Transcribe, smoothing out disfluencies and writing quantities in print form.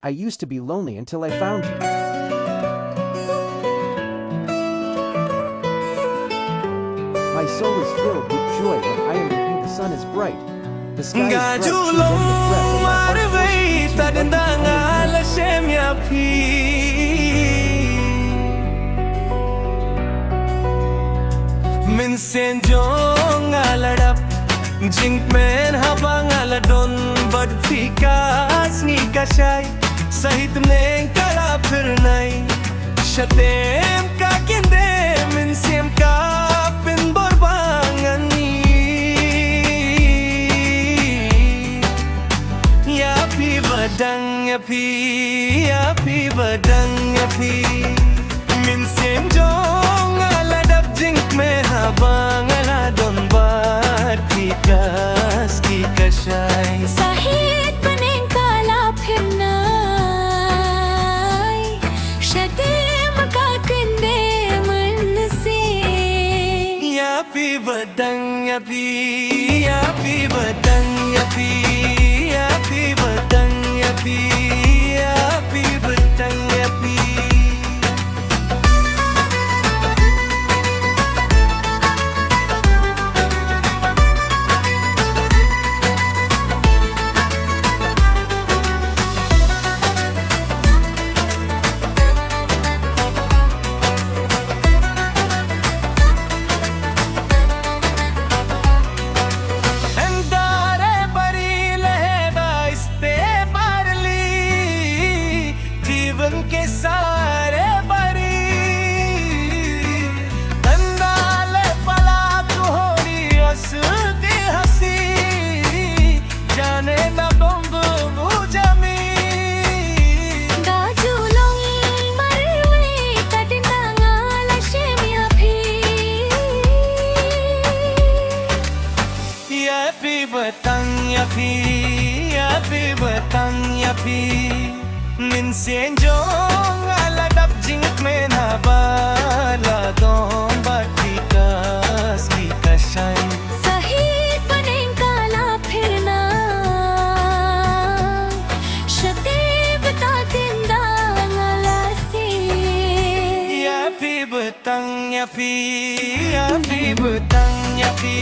I used to be lonely until I found you. My soul is filled with joy when I am with you. The sun is bright. The sky is bright. Choose every breath and my heart forces you. Let me Minsan jong aladap Jingmen habang aladon Badfikas ni kasay Sahit neng kalapirnay Shatem kakinde Minsim kapin borbangan ni Yapi badang yapi badang yapi Minsim jong aladap Jingmen habang aladon Badfikas ki kasay Sahit pening kalapirnay Shatem kakinde mensin Yapi badang yapi badang yapi badang yapi badang yapi के सारे बरी अंदाले पला तुहरी हंसती हंसी जाने न बंब बुझमी Gajulong marwi kadinangal shemyapi Yapi batang yapi Minsan jong aladap jingit men habala dong Badfikas ki kasay Sahit pening kalapirnay Shatem tatindang alasin Yapi batang yapi batang yapi